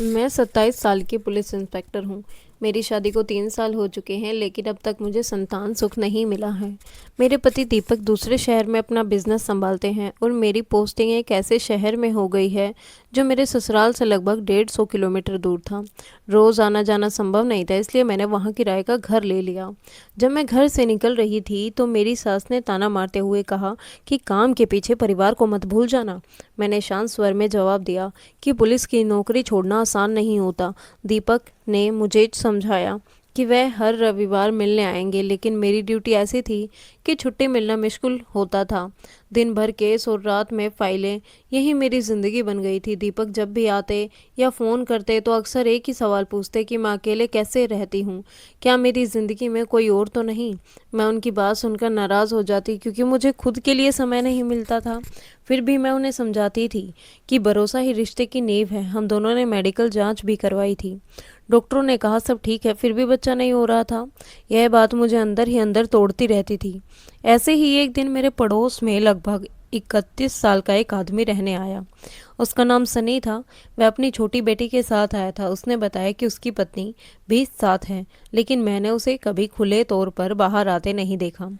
मैं 27 साल की पुलिस इंस्पेक्टर हूँ। मेरी शादी को 3 साल हो चुके हैं, लेकिन अब तक मुझे संतान सुख नहीं मिला है। मेरे पति दीपक दूसरे शहर में अपना बिजनेस संभालते हैं और मेरी पोस्टिंग एक ऐसे शहर में हो गई है जो मेरे ससुराल से लगभग 150 किलोमीटर दूर था। रोज़ आना जाना संभव नहीं था, इसलिए मैंने वहाँ किराए का घर ले लिया। जब मैं घर से निकल रही थी तो मेरी सास ने ताना मारते हुए कहा कि काम के पीछे परिवार को मत भूल जाना। मैंने शांत स्वर में जवाब दिया कि पुलिस की नौकरी छोड़ना आसान नहीं होता। दीपक ने मुझे समझाया कि वह हर रविवार मिलने आएंगे, लेकिन मेरी ड्यूटी ऐसी थी कि छुट्टी मिलना मुश्किल होता था। दिन भर केस और रात में फाइलें, यही मेरी ज़िंदगी बन गई थी। दीपक जब भी आते या फ़ोन करते तो अक्सर एक ही सवाल पूछते कि मैं अकेले कैसे रहती हूँ, क्या मेरी ज़िंदगी में कोई और तो नहीं। मैं उनकी बात सुनकर नाराज़ हो जाती, क्योंकि मुझे खुद के लिए समय नहीं मिलता था। फिर भी मैं उन्हें समझाती थी कि भरोसा ही रिश्ते की नींव है। हम दोनों ने मेडिकल जांच भी करवाई थी। डॉक्टरों ने कहा सब ठीक है, फिर भी बच्चा नहीं हो रहा था। यह बात मुझे अंदर ही अंदर तोड़ती रहती थी। ऐसे ही एक दिन मेरे पड़ोस में लगभग 31 साल का एक आदमी रहने आया। उसका नाम सनी था। वह अपनी छोटी बेटी के साथ आया था। उसने बताया कि उसकी पत्नी भी साथ है, लेकिन मैंने उसे कभी खुले तौर पर बाहर आते नहीं देखा।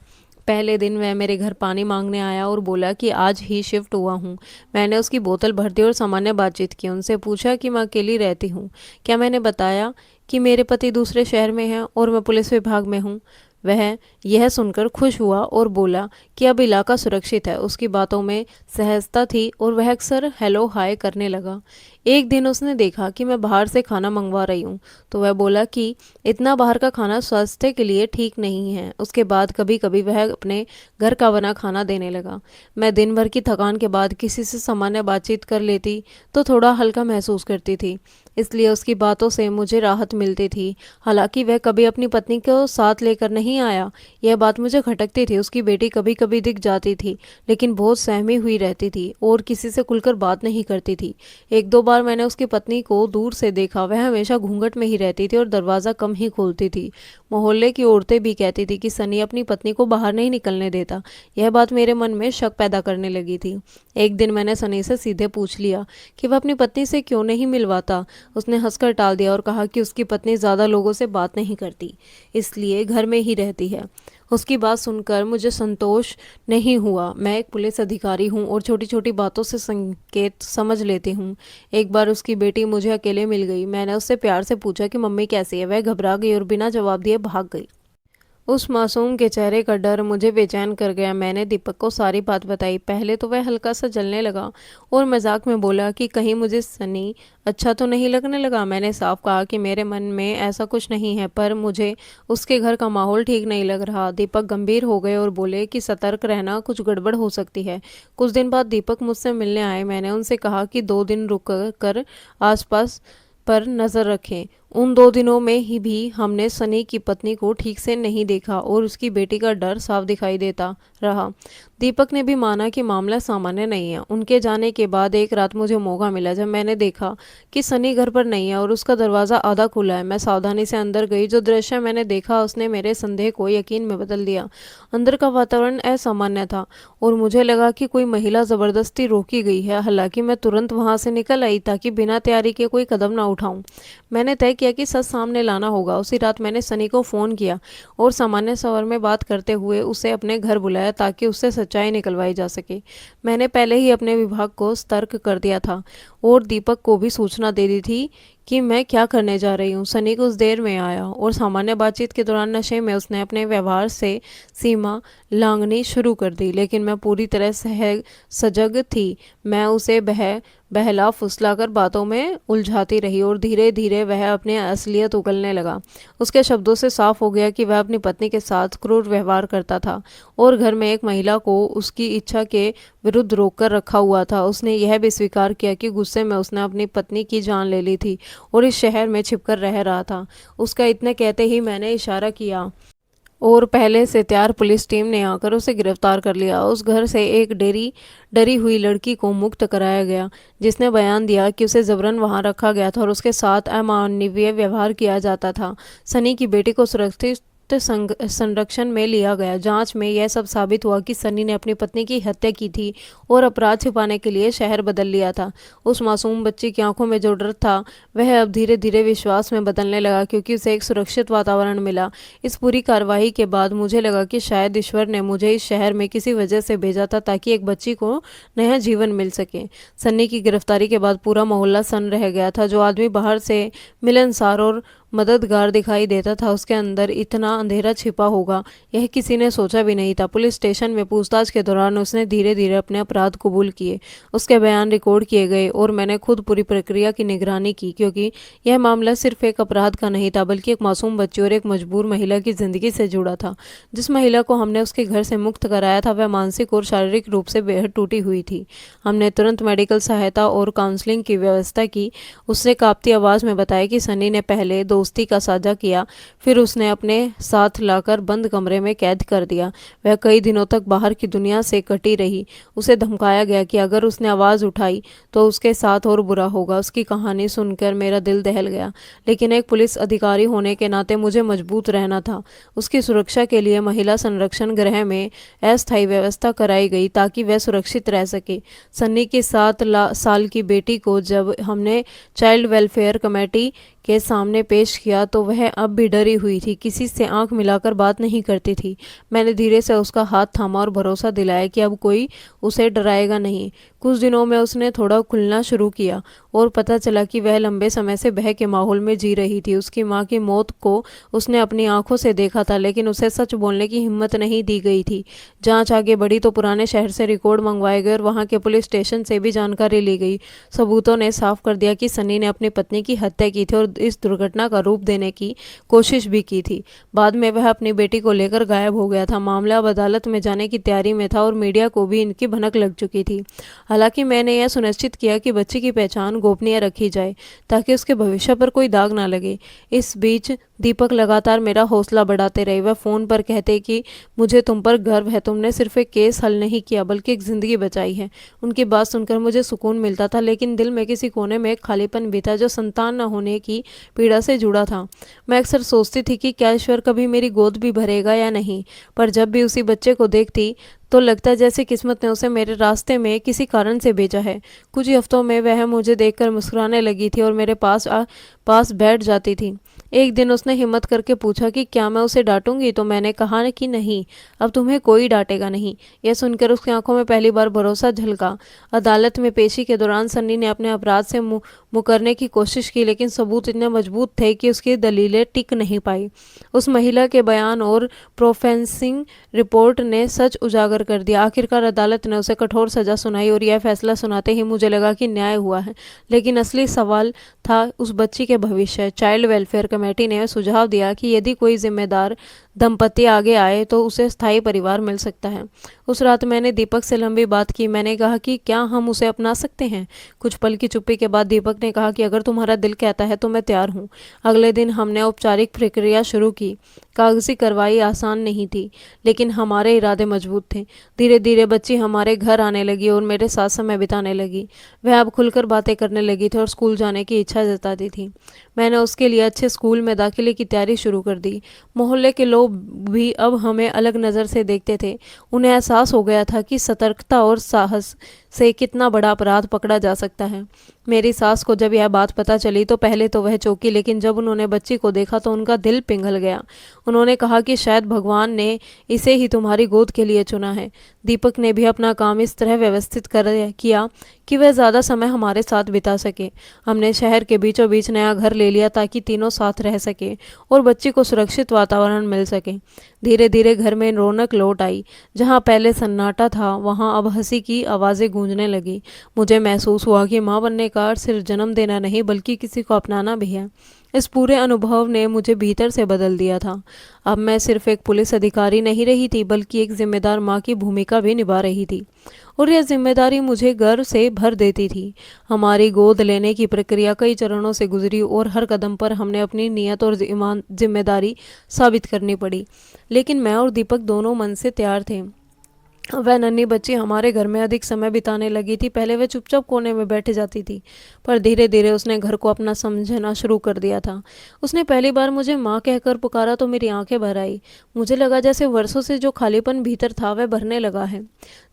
पहले दिन वह मेरे घर पानी मांगने आया और बोला कि आज ही शिफ्ट हुआ हूँ। मैंने उसकी बोतल भर दी और सामान्य बातचीत की। उनसे पूछा कि मैं अकेली रहती हूँ क्या। मैंने बताया कि मेरे पति दूसरे शहर में हैं और मैं पुलिस विभाग में हूँ। वह यह सुनकर खुश हुआ और बोला कि अब इलाका सुरक्षित है। उसकी बातों में सहजता थी और वह अक्सर हेलो हाय करने लगा। एक दिन उसने देखा कि मैं बाहर से खाना मंगवा रही हूँ, तो वह बोला कि इतना बाहर का खाना स्वास्थ्य के लिए ठीक नहीं है। उसके बाद कभी कभी वह अपने घर का बना खाना देने लगा। मैं दिन भर की थकान के बाद किसी से सामान्य बातचीत कर लेती तो थोड़ा हल्का महसूस करती थी, इसलिए उसकी बातों से मुझे राहत मिलती थी। हालांकि वह कभी अपनी पत्नी को साथ लेकर नहीं आया, यह बात मुझे खटकती थी। उसकी बेटी कभी कभी दिख जाती थी, लेकिन बहुत सहमी हुई रहती थी और किसी से खुलकर बात नहीं करती थी। एक दो बार मैंने उसकी पत्नी को दूर से देखा। वह हमेशा घूंघट में ही रहती थी और दरवाज़ा कम ही खोलती थी। मोहल्ले की औरतें भी कहती थी कि सनी अपनी पत्नी को बाहर नहीं निकलने देता। यह बात मेरे मन में शक पैदा करने लगी थी। एक दिन मैंने सनी से सीधे पूछ लिया कि वह अपनी पत्नी से क्यों नहीं मिलवाता। उसने हंसकर टाल दिया और कहा कि उसकी पत्नी ज़्यादा लोगों से बात नहीं करती, इसलिए घर में ही रहती है। उसकी बात सुनकर मुझे संतोष नहीं हुआ। मैं एक पुलिस अधिकारी हूँ और छोटी छोटी बातों से संकेत समझ लेती हूँ। एक बार उसकी बेटी मुझे अकेले मिल गई। मैंने उससे प्यार से पूछा कि मम्मी कैसी है। वह घबरा गई और बिना जवाब दिए भाग गई। उस मासूम के चेहरे का डर मुझे बेचैन कर गया। मैंने दीपक को सारी बात बताई। पहले तो वह हल्का सा जलने लगा और मजाक में बोला कि कहीं मुझे सनी अच्छा तो नहीं लगने लगा। मैंने साफ कहा कि मेरे मन में ऐसा कुछ नहीं है, पर मुझे उसके घर का माहौल ठीक नहीं लग रहा। दीपक गंभीर हो गए और बोले कि सतर्क रहना, कुछ गड़बड़ हो सकती है। कुछ दिन बाद दीपक मुझसे मिलने आए। मैंने उनसे कहा कि 2 दिन रुक कर आसपास पर नज़र रखें। उन 2 दिनों में ही भी हमने सनी की पत्नी को ठीक से नहीं देखा और उसकी बेटी का डर साफ दिखाई देता रहा। दीपक ने भी माना कि मामला सामान्य नहीं है। उनके जाने के बाद एक रात मुझे मौका मिला जब मैंने देखा कि सनी घर पर नहीं है और उसका दरवाज़ा आधा खुला है। मैं सावधानी से अंदर गई। जो दृश्य मैंने देखा उसने मेरे संदेह को यकीन में बदल दिया। अंदर का वातावरण असामान्य था और मुझे लगा कि कोई महिला ज़बरदस्ती रोकी गई है। हालांकि मैं तुरंत वहां से निकल आई ताकि बिना तैयारी के कोई कदम ना उठाऊं। मैंने तय किया कि सच सामने लाना होगा। उसी रात मैंने सनी को फ़ोन किया और सामान्य स्वर में बात करते हुए उसे अपने घर बुलाया ताकि उससे सच्चाई निकलवाई जा सके। मैंने पहले ही अपने विभाग को सतर्क कर दिया था और दीपक को भी सूचना दे दी थी कि मैं क्या करने जा रही हूँ। सनी कुछ देर में आया और सामान्य बातचीत के दौरान नशे में उसने अपने व्यवहार से सीमा लांघनी शुरू कर दी, लेकिन मैं पूरी तरह सजग थी। मैं उसे बहला फुसलाकर बातों में उलझाती रही और धीरे धीरे वह अपनी असलियत उगलने लगा। उसके शब्दों से साफ हो गया कि वह अपनी पत्नी के साथ क्रूर व्यवहार करता था और घर में एक महिला को उसकी इच्छा के विरुद्ध रोककर रखा हुआ था। उसने यह भी स्वीकार किया कि गुस्से में उसने अपनी पत्नी की जान ले ली थी और इस शहर में छिपकर रह रहा था। उसका इतने कहते ही मैंने इशारा किया और पहले से तैयार पुलिस टीम ने आकर उसे गिरफ्तार कर लिया। उस घर से एक डरी हुई लड़की को मुक्त कराया गया, जिसने बयान दिया कि उसे जबरन वहां रखा गया था और उसके साथ अमानवीय व्यवहार किया जाता था। सनी की बेटी को सुरक्षित सशक्त संरक्षण में लिया गया। जांच में यह सब साबित हुआ कि सन्नी ने अपनी पत्नी की हत्या की थी और अपराध छिपाने के लिए शहर बदल लिया था। उस मासूम बच्ची की आंखों में जो डर था वह अब धीरे धीरे विश्वास में बदलने लगा, क्योंकि उसे एक सुरक्षित वातावरण मिला। इस पूरी कार्रवाई के बाद मुझे लगा कि शायद ईश्वर ने मुझे इस शहर में किसी वजह से भेजा था, ताकि एक बच्ची को नया जीवन मिल सके। सन्नी की गिरफ्तारी के बाद पूरा मोहल्ला सन्न रह गया था। जो आदमी बाहर से मिलनसार और मददगार दिखाई देता था, उसके अंदर इतना अंधेरा छिपा होगा यह किसी ने सोचा भी नहीं था। पुलिस स्टेशन में पूछताछ के दौरान उसने धीरे धीरे अपने अपराध कबूल किए। उसके बयान रिकॉर्ड किए गए और मैंने खुद पूरी प्रक्रिया की निगरानी की, क्योंकि यह मामला सिर्फ एक अपराध का नहीं था, बल्कि एक मासूम बच्ची और एक मजबूर महिला की जिंदगी से जुड़ा था। जिस महिला को हमने उसके घर से मुक्त कराया था वह मानसिक और शारीरिक रूप से बेहद टूटी हुई थी। हमने तुरंत मेडिकल सहायता और काउंसलिंग की व्यवस्था की। उसने कांपती आवाज़ में बताया कि सनी ने पहले दोस्ती का साझा किया, फिर उसने अपने साथ लाकर बंद कमरे में कैद कर दिया। वह कई दिनों तक बाहर की दुनिया से कटी रही। उसे धमकाया गया कि अगर उसने आवाज़ उठाई तो उसके साथ और बुरा होगा। उसकी कहानी सुनकर मेरा दिल दहल गया, लेकिन एक पुलिस अधिकारी होने के नाते मुझे मजबूत रहना था। उसकी सुरक्षा के लिए महिला संरक्षण गृह में अस्थायी व्यवस्था कराई गई ताकि वह सुरक्षित रह सके। सन्नी की 7 साल की बेटी को जब हमने चाइल्ड वेलफेयर कमेटी के सामने पेश किया तो वह अब भी डरी हुई थी, किसी से आंख मिलाकर बात नहीं करती थी। मैंने धीरे से उसका हाथ थामा और भरोसा दिलाया कि अब कोई उसे डराएगा नहीं। कुछ दिनों में उसने थोड़ा खुलना शुरू किया और पता चला कि वह लंबे समय से भय के माहौल में जी रही थी। उसकी माँ की मौत को उसने अपनी आंखों से देखा था, लेकिन उसे सच बोलने की हिम्मत नहीं दी गई थी। जांच आगे बढ़ी तो पुराने शहर से रिकॉर्ड मंगवाए गए और वहाँ के पुलिस स्टेशन से भी जानकारी ली गई। सबूतों ने साफ कर दिया कि सनी ने अपनी पत्नी की हत्या की थी और इस दुर्घटना का रूप देने की कोशिश भी की थी। बाद में वह अपनी बेटी को लेकर गायब हो गया था। मामला अब अदालत में जाने की तैयारी में था और मीडिया को भी इनकी भनक लग चुकी थी। हालांकि मैंने यह सुनिश्चित किया कि बच्ची की पहचान गोपनीय रखी जाए ताकि उसके भविष्य पर कोई दाग ना लगे। इस बीच दीपक लगातार मेरा हौसला बढ़ाते रहे। वह फ़ोन पर कहते कि मुझे तुम पर गर्व है, तुमने सिर्फ एक केस हल नहीं किया बल्कि एक ज़िंदगी बचाई है। उनकी बात सुनकर मुझे सुकून मिलता था, लेकिन दिल में किसी कोने में एक खालीपन भी था जो संतान न होने की पीड़ा से जुड़ा था। मैं अक्सर सोचती थी कि क्या ईश्वर कभी मेरी गोद भी भरेगा या नहीं, पर जब भी उसी बच्चे को देखती तो लगता जैसे किस्मत ने उसे मेरे रास्ते में किसी कारण से भेजा है। कुछ ही हफ्तों में वह मुझे देखकर मुस्कुराने लगी थी और मेरे पास बैठ जाती थी। एक दिन उसने हिम्मत करके पूछा कि क्या मैं उसे डांटूंगी, तो मैंने कहा कि नहीं, अब तुम्हें कोई डांटेगा नहीं। यह सुनकर उसकी आंखों में पहली बार भरोसा झलका। अदालत में पेशी के दौरान सन्नी ने अपने अपराध से मुकरने की कोशिश की, लेकिन सबूत इतने मजबूत थे कि उसकी दलीलें टिक नहीं पाई। उस महिला के बयान और प्रोफेंसिंग रिपोर्ट ने सच उजागर कर दिया। आखिरकार अदालत ने उसे कठोर सजा सुनाई और यह फैसला सुनाते ही मुझे लगा कि न्याय हुआ है। लेकिन असली सवाल था उस बच्ची के भविष्य। चाइल्ड वेलफेयर कमेटी ने सुझाव दिया कि यदि कोई जिम्मेदार दंपति आगे आए तो उसे स्थायी परिवार मिल सकता है। उस रात मैंने दीपक से लंबी बात की। मैंने कहा कि क्या हम उसे अपना सकते हैं। कुछ पल की चुप्पी के बाद दीपक ने कहा कि अगर तुम्हारा दिल कहता है तो मैं तैयार हूँ। अगले दिन हमने औपचारिक प्रक्रिया शुरू की। कागजी कार्रवाई आसान नहीं थी, लेकिन हमारे इरादे मजबूत थे। धीरे धीरे बच्ची हमारे घर आने लगी और मेरे साथ समय बिताने लगी। वह अब खुलकर बातें करने लगी थी और स्कूल जाने की इच्छा जताती थी। मैंने उसके लिए अच्छे स्कूल में दाखिले की तैयारी शुरू कर दी। मोहल्ले के लोग भी अब हमें अलग नज़र से देखते थे। उन्हें एहसास हो गया था कि सतर्कता और साहस से कितना बड़ा अपराध पकड़ा जा सकता है। मेरी सास को जब यह बात पता चली तो पहले तो वह चौंकी, लेकिन जब उन्होंने बच्ची को देखा तो उनका दिल पिघल गया। उन्होंने कहा कि शायद भगवान ने इसे ही तुम्हारी गोद के लिए चुना है। दीपक ने भी अपना काम इस तरह व्यवस्थित किया कि वह ज़्यादा समय हमारे साथ बिता सके। हमने शहर के बीचों बीच नया घर ले लिया ताकि तीनों साथ रह सके और बच्ची को सुरक्षित वातावरण मिल सके। धीरे धीरे घर में रौनक लौट आई। जहाँ पहले सन्नाटा था वहाँ अब हंसी की आवाज़ें गूंजने लगी। मुझे महसूस हुआ कि माँ बनने का अर्थ सिर्फ जन्म देना नहीं बल्कि किसी को अपनाना भी है। इस पूरे अनुभव ने मुझे भीतर से बदल दिया था। अब मैं सिर्फ एक पुलिस अधिकारी नहीं रही थी बल्कि एक जिम्मेदार माँ की भूमिका भी निभा रही थी, और यह जिम्मेदारी मुझे गर्व से भर देती थी। हमारी गोद लेने की प्रक्रिया कई चरणों से गुजरी और हर कदम पर हमने अपनी नीयत और जिम्मेदारी साबित करनी पड़ी, लेकिन मैं और दीपक दोनों मन से तैयार थे। वह नन्ही बच्ची हमारे घर में अधिक समय बिताने लगी थी। पहले वह चुपचाप कोने में बैठ जाती थी, पर धीरे धीरे उसने घर को अपना समझना शुरू कर दिया था। उसने पहली बार मुझे माँ कहकर पुकारा तो मेरी आंखें भर आई। मुझे लगा जैसे वर्षों से जो खालीपन भीतर था वह भरने लगा है।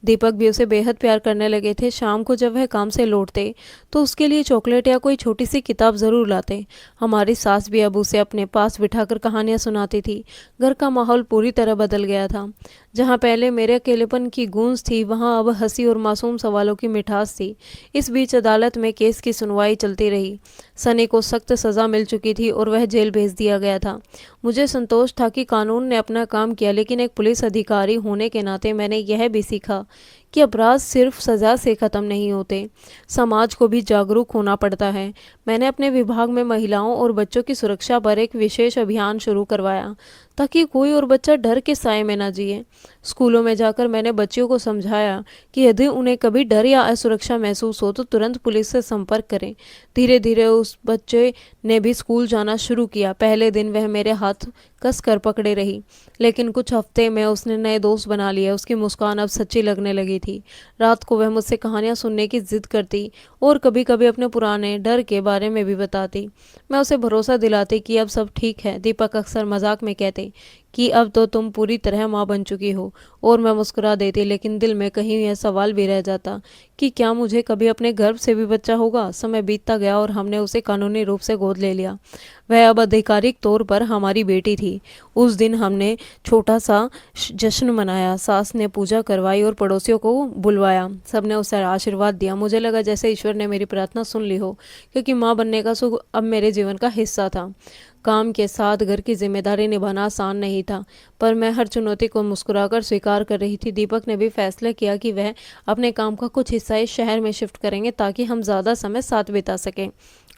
दीपक भी उसे बेहद प्यार करने लगे थे। शाम को जब वह काम से लौटते तो उसके लिए चॉकलेट या कोई छोटी सी किताब ज़रूर लाते। हमारी सास भी अब उसे अपने पास बिठाकर कहानियाँ सुनाती थी। घर का माहौल पूरी तरह बदल गया था। जहाँ पहले मेरे अकेलेपन की गूंज थी, वहाँ अब हंसी और मासूम सवालों की मिठास थी। इस बीच अदालत में केस की सुनवाई चलती रही। सनी को सख्त सज़ा मिल चुकी थी और वह जेल भेज दिया गया था। मुझे संतोष था कि कानून ने अपना काम किया, लेकिन एक पुलिस अधिकारी होने के नाते मैंने यह भी सीखा कि अपराध सिर्फ सज़ा से ख़त्म नहीं होते, समाज को भी जागरूक होना पड़ता है। मैंने अपने विभाग में महिलाओं और बच्चों की सुरक्षा पर एक विशेष अभियान शुरू करवाया, ताकि कोई और बच्चा डर के साए में न जिए। स्कूलों में जाकर मैंने बच्चियों को समझाया कि यदि उन्हें कभी डर या असुरक्षा महसूस हो तो तुरंत पुलिस से संपर्क करें। धीरे धीरे उस बच्चे ने भी स्कूल जाना शुरू किया। पहले दिन वह मेरे हाथ कस कर पकड़े रही, लेकिन कुछ हफ्ते में उसने नए दोस्त बना लिए। उसकी मुस्कान अब सच्ची लगने लगी थी। रात को वह मुझसे कहानियां सुनने की जिद करती और कभी कभी अपने पुराने डर के बारे में भी बताती। मैं उसे भरोसा दिलाती कि अब सब ठीक है। दीपक अक्सर मजाक में कहते कि अब तो तुम पूरी तरह माँ बन चुकी हो, और मैं मुस्कुरा देती, लेकिन दिल में कहीं यह सवाल भी रह जाता कि क्या मुझे कभी अपने गर्भ से भी बच्चा होगा। समय बीतता गया और हमने उसे कानूनी रूप से गोद ले लिया। वह अब आधिकारिक तौर पर हमारी बेटी थी। उस दिन हमने छोटा सा जश्न मनाया। सास ने पूजा करवाई और पड़ोसियों को बुलवाया। सबने उसे आशीर्वाद दिया। मुझे लगा जैसे ईश्वर ने मेरी प्रार्थना सुन ली हो, क्योंकि माँ बनने का सुख अब मेरे जीवन का हिस्सा था। काम के साथ घर की जिम्मेदारी निभाना आसान नहीं था, पर मैं हर चुनौती को मुस्कुराकर स्वीकार कर रही थी। दीपक ने भी फैसला किया कि वह अपने काम का कुछ हिस्सा इस शहर में शिफ्ट करेंगे, ताकि हम ज़्यादा समय साथ बिता सकें।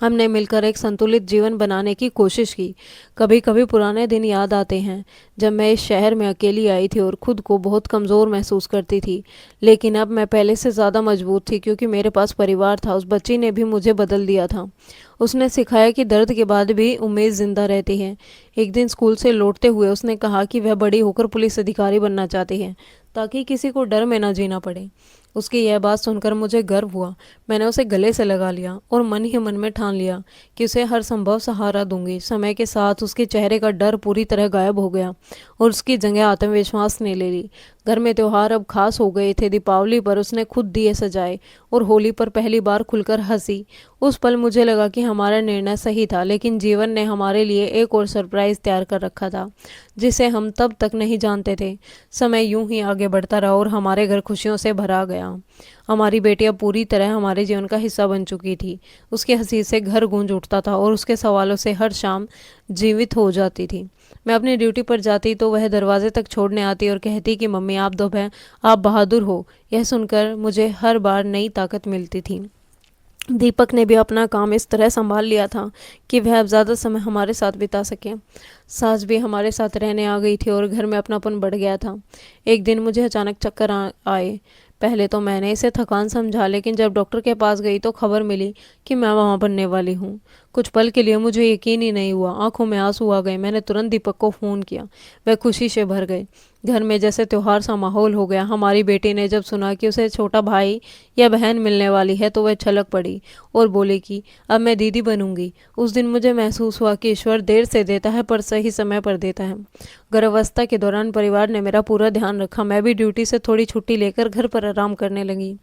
हमने मिलकर एक संतुलित जीवन बनाने की कोशिश की। कभी कभी पुराने दिन याद आते हैं, जब मैं इस शहर में अकेली आई थी और खुद को बहुत कमज़ोर महसूस करती थी। लेकिन अब मैं पहले से ज़्यादा मजबूत थी, क्योंकि मेरे पास परिवार था। उस बच्ची ने भी मुझे बदल दिया था। उसने सिखाया कि दर्द के बाद भी उम्मीद जिंदा रहती है। एक दिन स्कूल से लौटते हुए उसने कहा कि वह बड़ी होकर पुलिस अधिकारी बनना चाहती है, ताकि किसी को डर में न जीना पड़े। उसकी यह बात सुनकर मुझे गर्व हुआ। मैंने उसे गले से लगा लिया और मन ही मन में ठान लिया कि उसे हर संभव सहारा दूंगी। समय के साथ उसके चेहरे का डर पूरी तरह गायब हो गया और उसकी जगह आत्मविश्वास ने ले ली। घर में त्योहार अब खास हो गए थे। दीपावली पर उसने खुद दिए सजाए और होली पर पहली बार खुलकर हंसी। उस पल मुझे लगा कि हमारा निर्णय सही था, लेकिन जीवन ने हमारे लिए एक और सरप्राइज तैयार कर रखा था, जिसे हम तब तक नहीं जानते थे। समय यूं ही आगे बढ़ता रहा और हमारे घर खुशियों से भरा गया। हमारी बेटी अब पूरी तरह हमारे जीवन का हिस्सा बन चुकी थी। उसकी हंसी से घर गूंज उठता था और उसके सवालों से हर शाम जीवित हो जाती थी। मैं अपनी ड्यूटी पर जाती तो वह दरवाजे तक छोड़ने आती और कहती कि मम्मी आप बहादुर हो। यह सुनकर मुझे हर बार नई ताकत मिलती थी। दीपक ने भी अपना काम इस तरह संभाल लिया था कि वह अब ज़्यादा समय हमारे साथ बिता सके। सास भी हमारे साथ रहने आ गई थी और घर में अपनापन बढ़ गया था। एक दिन मुझे अचानक चक्कर आए। पहले तो मैंने इसे थकान समझा, लेकिन जब डॉक्टर के पास गई तो खबर मिली कि मैं वहाँ बनने वाली हूँ। कुछ पल के लिए मुझे यकीन ही नहीं हुआ। आंखों में आंसू आ गए। मैंने तुरंत दीपक को फ़ोन किया। वह खुशी से भर गए। घर में जैसे त्योहार सा माहौल हो गया। हमारी बेटी ने जब सुना कि उसे छोटा भाई या बहन मिलने वाली है तो वह छलक पड़ी और बोली कि अब मैं दीदी बनूंगी। उस दिन मुझे महसूस हुआ कि ईश्वर देर से देता है पर सही समय पर देता है। गर्भावस्था के दौरान परिवार ने मेरा पूरा ध्यान रखा। मैं भी ड्यूटी से थोड़ी छुट्टी लेकर घर पर आराम करने लगी।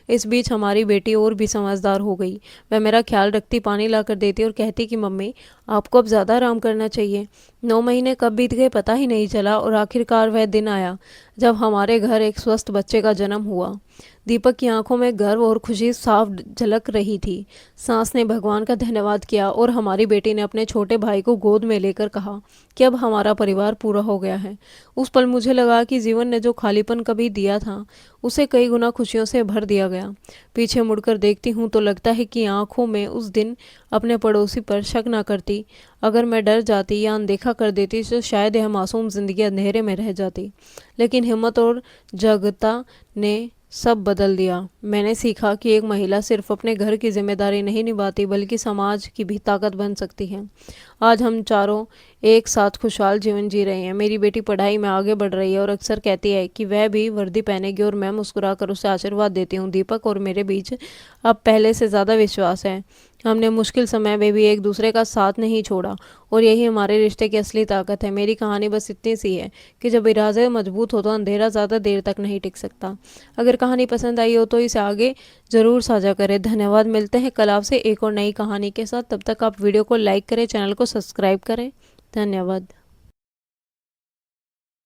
इस बीच हमारी बेटी और भी समझदार हो गई। वह मेरा ख्याल रखती, पानी ला कर देती और कहती कि मम्मी आपको अब ज़्यादा आराम करना चाहिए। 9 महीने कब बीत गए पता ही नहीं चला और आखिरकार वह दिन आया जब हमारे घर एक स्वस्थ बच्चे का जन्म हुआ। दीपक की आंखों में गर्व और खुशी साफ झलक रही थी। सास ने भगवान का धन्यवाद किया और हमारी बेटी ने अपने छोटे भाई को गोद में लेकर कहा कि अब हमारा परिवार पूरा हो गया है। उस पल मुझे लगा कि जीवन ने जो खालीपन कभी दिया था उसे कई गुना खुशियों से भर दिया गया। पीछे मुड़कर देखती हूँ तो लगता है कि आंखों में उस दिन अपने पड़ोसी पर शक न करती। अगर मैं डर जाती या अनदेखा कर देती तो शायद यह मासूम जिंदगी अंधेरे में रह जाती। लेकिन हिम्मत और जागरूकता ने सब बदल दिया। मैंने सीखा कि एक महिला सिर्फ अपने घर की जिम्मेदारी नहीं निभाती बल्कि समाज की भी ताकत बन सकती है। आज हम चारों एक साथ खुशहाल जीवन जी रहे हैं। मेरी बेटी पढ़ाई में आगे बढ़ रही है और अक्सर कहती है कि वह भी वर्दी पहनेगी और मैं मुस्कुराकर उसे आशीर्वाद देती हूँ। दीपक और मेरे बीच अब पहले से ज़्यादा विश्वास है। हमने मुश्किल समय में भी एक दूसरे का साथ नहीं छोड़ा और यही हमारे रिश्ते की असली ताकत है। मेरी कहानी बस इतनी सी है कि जब इरादे मजबूत हो तो अंधेरा ज़्यादा देर तक नहीं टिक सकता। अगर कहानी पसंद आई हो तो इसे आगे ज़रूर साझा करें। धन्यवाद। मिलते हैं कल आपसे एक और नई कहानी के साथ। तब तक आप वीडियो को लाइक करें, चैनल को सब्सक्राइब करें। धन्यवाद।